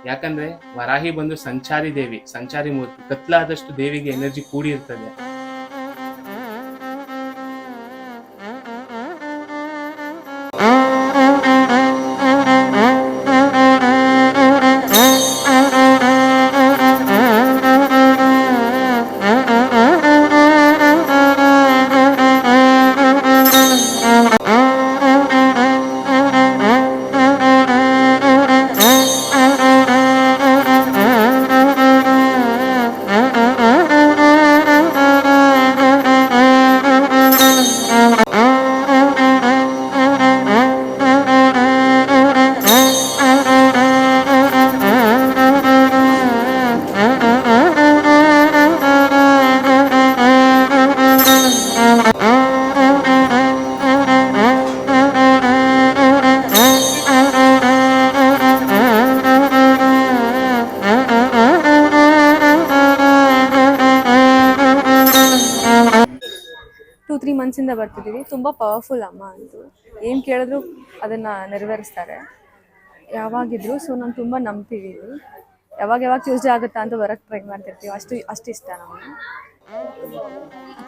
ಯಾಕಂದ್ರೆ ವರಾಹಿ ಬಂದು ಸಂಚಾರಿ ದೇವಿ, ಸಂಚಾರಿ ಮೂರ್ತಿ. ಕತ್ಲಾದಷ್ಟು ದೇವಿಗೆ ಎನರ್ಜಿ ಕೂಡಿ ಇರ್ತದೆ. ಟೂ 3 ಮಂತ್ಸಿಂದ ಬರ್ತಿದ್ದೀವಿ. ತುಂಬ ಪವರ್ಫುಲ್ ಅಮ್ಮ ಅಂತು, ಏನು ಕೇಳಿದ್ರು ಅದನ್ನು ನೆರವೇರಿಸ್ತಾರೆ ಯಾವಾಗಿದ್ರು. ಸೊ ನಾನು ತುಂಬ ನಂಬ್ತಿದ್ದೀವಿ. ಯಾವಾಗ ಟ್ಯೂಸ್ಡೇ ಆಗುತ್ತಾ ಅಂತ ಬರೋಕ್ಕೆ ಟ್ರೈ ಮಾಡ್ತಿರ್ತೀವಿ. ಅಷ್ಟು ಇಷ್ಟ ನಮಗೆ.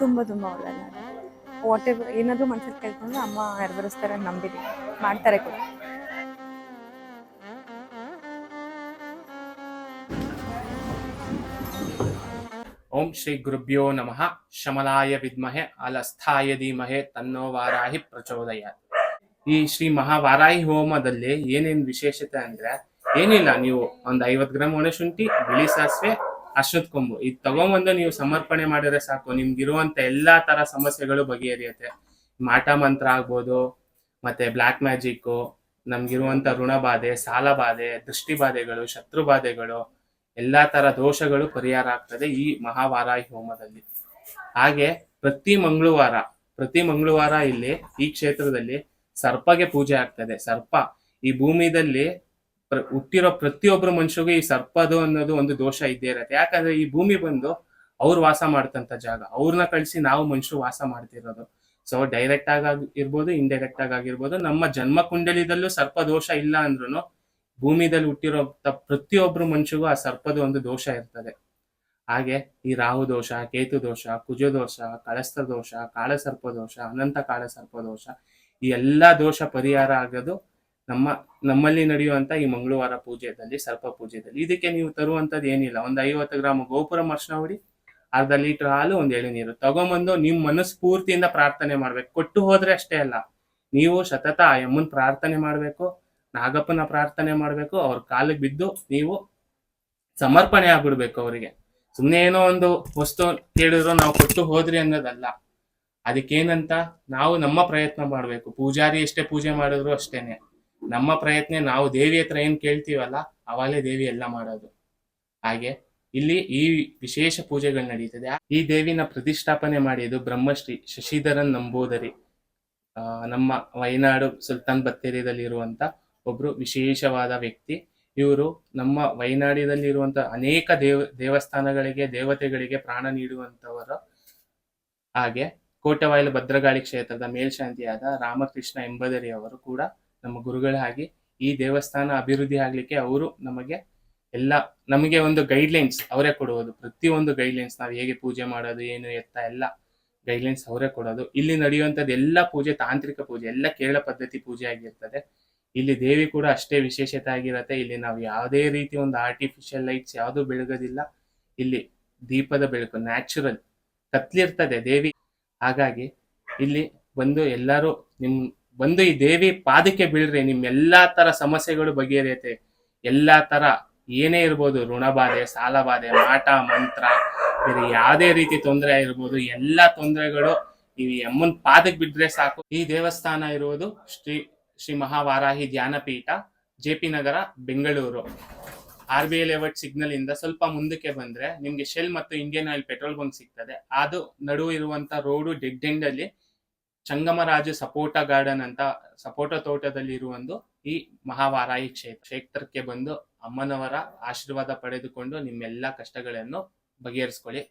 ತುಂಬ ಒಳ್ಳೆಯದು. ವಾಟ್ ಎವರ್ ಏನಾದರೂ ಮನ್ಸಲ್ಲಿ ಕೇಳ್ಕೊಂಡ್ರೆ ಅಮ್ಮ ನೆರವೇರಿಸ್ತಾರೆ ಅಂತ ನಂಬಿದ್ದೀವಿ, ಮಾಡ್ತಾರೆ ಕೂಡ. ಓಂ ಶ್ರೀ ಗುರುಭ್ಯೋ ನಮಃ. ಶಮಲಾಯ ವಿದ್ಮಹೆ ಅಲಸ್ಥಾಯ ಧೀಮಹೆ ತನ್ನೋ ವಾರಾಹಿ ಪ್ರಚೋದಯಾತ್. ಈ ಶ್ರೀ ಮಹಾವಾರಾಹಿ ಹೋಮದಲ್ಲಿ ಏನೇನ್ ವಿಶೇಷತೆ ಅಂದ್ರೆ, ಏನಿಲ್ಲ, ನೀವು ಒಂದ್ 50 ಗ್ರಾಮ್ ಒಣಶುಂಠಿ, ಬಿಳಿ ಸಾಸಿವೆ, ಅಶ್ವತ್ಥ ಕೊಂಬು ಇದು ತಗೊಂಬಂದು ನೀವು ಸಮರ್ಪಣೆ ಮಾಡಿದ್ರೆ ಸಾಕು. ನಿಮ್ಗಿರುವಂತ ಎಲ್ಲಾ ತರ ಸಮಸ್ಯೆಗಳು ಬಗೆಹರಿಯುತ್ತೆ. ಮಾಟ ಮಂತ್ರ ಆಗ್ಬೋದು, ಮತ್ತೆ ಬ್ಲಾಕ್ ಮ್ಯಾಜಿಕ್, ನಮ್ಗಿರುವಂತ ಋಣಬಾಧೆ, ಸಾಲ ಬಾಧೆ, ದೃಷ್ಟಿ ಬಾಧೆಗಳು, ಶತ್ರು ಬಾಧೆಗಳು, ಎಲ್ಲಾ ತರ ದೋಷಗಳು ಪರಿಹಾರ ಆಗ್ತದೆ ಈ ಮಹಾವಾರಾಹಿ ಹೋಮದಲ್ಲಿ. ಹಾಗೆ ಪ್ರತಿ ಮಂಗಳವಾರ ಇಲ್ಲಿ ಈ ಕ್ಷೇತ್ರದಲ್ಲಿ ಸರ್ಪಗೆ ಪೂಜೆ ಆಗ್ತದೆ. ಸರ್ಪ ಈ ಭೂಮಿದಲ್ಲಿ ಹುಟ್ಟಿರೋ ಪ್ರತಿಯೊಬ್ಬರು ಮನುಷ್ಯಗೂ ಈ ಸರ್ಪದು ಅನ್ನೋದು ಒಂದು ದೋಷ ಇದ್ದೇ ಇರತ್ತೆ. ಯಾಕಂದ್ರೆ ಈ ಭೂಮಿ ಬಂದು ಅವ್ರು ವಾಸ ಮಾಡ್ತಂತ ಜಾಗ, ಅವ್ರನ್ನ ಕಳಿಸಿ ನಾವು ಮನುಷ್ಯರು ವಾಸ ಮಾಡ್ತಿರೋದು. ಸೊ ಡೈರೆಕ್ಟ್ ಆಗಿರ್ಬೋದು, ಇಂಡೈರೆಕ್ಟ್ ಆಗಿರ್ಬೋದು, ನಮ್ಮ ಜನ್ಮ ಕುಂಡಲಿದಲ್ಲೂ ಸರ್ಪ ದೋಷ ಇಲ್ಲ ಅಂದ್ರೂ ಭೂಮಿದಲ್ಲಿ ಹುಟ್ಟಿರೋ ಪ್ರತಿಯೊಬ್ರು ಮನುಷ್ಯಗೂ ಆ ಸರ್ಪದ ಒಂದು ದೋಷ ಇರ್ತದೆ. ಹಾಗೆ ಈ ರಾಹು ದೋಷ, ಕೇತು ದೋಷ, ಕುಜ ದೋಷ, ಕಳಸ್ತ್ರ ದೋಷ, ಕಾಳಸರ್ಪ ದೋಷ, ಅನಂತ ಕಾಳಸರ್ಪ ದೋಷ, ಈ ಎಲ್ಲಾ ದೋಷ ಪರಿಹಾರ ಆಗೋದು ನಮ್ಮಲ್ಲಿ ನಡೆಯುವಂತ ಈ ಮಂಗಳವಾರ ಪೂಜೆಯಲ್ಲಿ, ಸರ್ಪ ಪೂಜೆಯಲ್ಲಿ. ಇದಕ್ಕೆ ನೀವು ತರುವಂತದ್ದು ಏನಿಲ್ಲ, ಒಂದು 50 ಗ್ರಾಮ್ ಗೋಪುರ ಅರ್ಶಿನ ಹುಡಿ, ಅರ್ಧ ಲೀಟರ್ ಹಾಲು, ಒಂದು ಎಳೆನೀರು ತಗೊಂಬಂದು ನಿಮ್ ಮನಸ್ಫೂರ್ತಿಯಿಂದ ಪ್ರಾರ್ಥನೆ ಮಾಡ್ಬೇಕು. ಕೊಟ್ಟು ಹೋದ್ರೆ ಅಷ್ಟೇ ಅಲ್ಲ, ನೀವು ಸತತ ಆ ಅಮ್ಮನ್ ಪ್ರಾರ್ಥನೆ ಮಾಡ್ಬೇಕು, ನಾಗಪ್ಪನ ಪ್ರಾರ್ಥನೆ ಮಾಡ್ಬೇಕು. ಅವ್ರ ಕಾಲಿಗೆ ಬಿದ್ದು ನೀವು ಸಮರ್ಪಣೆ ಆಗ್ಬಿಡ್ಬೇಕು ಅವರಿಗೆ. ಸುಮ್ನೆ ಏನೋ ಒಂದು ವಸ್ತು ಕೇಳಿದ್ರು ನಾವು ಕೊಟ್ಟು ಹೋದ್ರಿ ಅನ್ನೋದಲ್ಲ. ಅದಕ್ಕೇನಂತ ನಾವು ನಮ್ಮ ಪ್ರಯತ್ನ ಮಾಡ್ಬೇಕು. ಪೂಜಾರಿ ಎಷ್ಟೇ ಪೂಜೆ ಮಾಡಿದ್ರು ಅಷ್ಟೇನೆ, ನಮ್ಮ ಪ್ರಯತ್ನ. ನಾವು ದೇವಿ ಹತ್ರ ಏನ್ ಕೇಳ್ತೀವಲ್ಲ ಅವಾಗಲೇ ದೇವಿ ಎಲ್ಲ ಮಾಡೋದು. ಹಾಗೆ ಇಲ್ಲಿ ಈ ವಿಶೇಷ ಪೂಜೆಗಳು ನಡೀತದೆ. ಈ ದೇವಿನ ಪ್ರತಿಷ್ಠಾಪನೆ ಮಾಡಿದ್ದು ಬ್ರಹ್ಮಶ್ರೀ ಶಶಿಧರನ್ ನಂಬೂದರಿ, ನಮ್ಮ ವಯನಾಡು ಸುಲ್ತಾನ್ ಬತ್ತೇರಿಯಲ್ಲಿ ಇರುವಂತ ಒಬ್ರು ವಿಶೇಷವಾದ ವ್ಯಕ್ತಿ. ಇವರು ನಮ್ಮ ವಯನಾಡಿನಲ್ಲಿ ಇರುವಂತ ಅನೇಕ ದೇವಸ್ಥಾನಗಳಿಗೆ, ದೇವತೆಗಳಿಗೆ ಪ್ರಾಣ ನೀಡುವಂತವರು. ಹಾಗೆ ಕೋಟೆವಾಯಲು ಭದ್ರಗಾಳಿ ಕ್ಷೇತ್ರದ ಮೇಲ್ಶಾಂತಿಯಾದ ರಾಮಕೃಷ್ಣ ಎಂಬದರಿ ಅವರು ಕೂಡ ನಮ್ಮ ಗುರುಗಳಾಗಿ ಈ ದೇವಸ್ಥಾನ ಅಭಿವೃದ್ಧಿ ಆಗ್ಲಿಕ್ಕೆ ಅವರು ನಮಗೆ ಒಂದು ಗೈಡ್ಲೈನ್ಸ್ ಅವರೇ ಕೊಡುವುದು. ಪ್ರತಿಯೊಂದು ಗೈಡ್ಲೈನ್ಸ್, ನಾವು ಹೇಗೆ ಪೂಜೆ ಮಾಡೋದು, ಏನು ಎತ್ತ ಎಲ್ಲ ಗೈಡ್ಲೈನ್ಸ್ ಅವರೇ ಕೊಡೋದು. ಇಲ್ಲಿ ನಡೆಯುವಂಥದ್ದು ಎಲ್ಲ ಪೂಜೆ ತಾಂತ್ರಿಕ ಪೂಜೆ, ಎಲ್ಲ ಕೇರಳ ಪದ್ಧತಿ ಪೂಜೆ ಆಗಿರ್ತದೆ. ಇಲ್ಲಿ ದೇವಿ ಕೂಡ ಅಷ್ಟೇ ವಿಶೇಷತೆ ಆಗಿರತ್ತೆ. ಇಲ್ಲಿ ನಾವು ಯಾವುದೇ ರೀತಿ ಒಂದು ಆರ್ಟಿಫಿಷಿಯಲ್ ಲೈಟ್ಸ್ ಯಾವುದು ಬೆಳಗೋದಿಲ್ಲ. ಇಲ್ಲಿ ದೀಪದ ಬೆಳಕು, ನ್ಯಾಚುರಲ್ ಕತ್ಲಿರ್ತದೆ ದೇವಿ. ಹಾಗಾಗಿ ಇಲ್ಲಿ ಬಂದು ಎಲ್ಲರೂ ಬಂದು ಈ ದೇವಿ ಪಾದಕ್ಕೆ ಬೀಳ್ರಿ, ನಿಮ್ ಎಲ್ಲಾ ತರ ಸಮಸ್ಯೆಗಳು ಬಗೆಹರಿಯುತ್ತೆ. ಎಲ್ಲಾ ತರ ಏನೇ ಇರ್ಬೋದು, ಋಣಬಾಧೆ, ಸಾಲ ಬಾಧೆ, ಮಾಟ ಮಂತ್ರ, ಬೇರೆ ಯಾವುದೇ ರೀತಿ ತೊಂದರೆ ಇರ್ಬೋದು, ಎಲ್ಲಾ ತೊಂದರೆಗಳು ಈ ಅಮ್ಮನ್ ಪಾದಕ್ಕೆ ಬಿದ್ರೆ ಸಾಕು. ಈ ದೇವಸ್ಥಾನ ಇರುವುದು ಶ್ರೀ ಮಹಾವಾರಾಹಿ ಧ್ಯಾನಪೀಠ, JP ನಗರ, ಬೆಂಗಳೂರು. RBI ಲೇಔಟ್ ಸಿಗ್ನಲ್ ಇಂದ ಸ್ವಲ್ಪ ಮುಂದಕ್ಕೆ ಬಂದ್ರೆ ನಿಮ್ಗೆ ಶೆಲ್ ಮತ್ತು ಇಂಡಿಯನ್ ಆಯಿಲ್ ಪೆಟ್ರೋಲ್ ಬಂಕ್ ಸಿಗ್ತದೆ. ಅದು ನಡುವೆ ಇರುವಂತ ರೋಡು ಡೆಡ್ ಎಂಡ್ ಅಲ್ಲಿ ಚಂಗಮರಾಜು ಸಪೋಟ ಗಾರ್ಡನ್ ಅಂತ, ಸಪೋಟ ತೋಟದಲ್ಲಿ ಇರುವಂದು ಈ ಮಹಾವಾರಾಹಿ ಕ್ಷೇತ್ರಕ್ಕೆ ಬಂದು ಅಮ್ಮನವರ ಆಶೀರ್ವಾದ ಪಡೆದುಕೊಂಡು ನಿಮ್ಮೆಲ್ಲಾ ಕಷ್ಟಗಳನ್ನು ಬಗೆಹರಿಸ್ಕೊಳ್ಳಿ.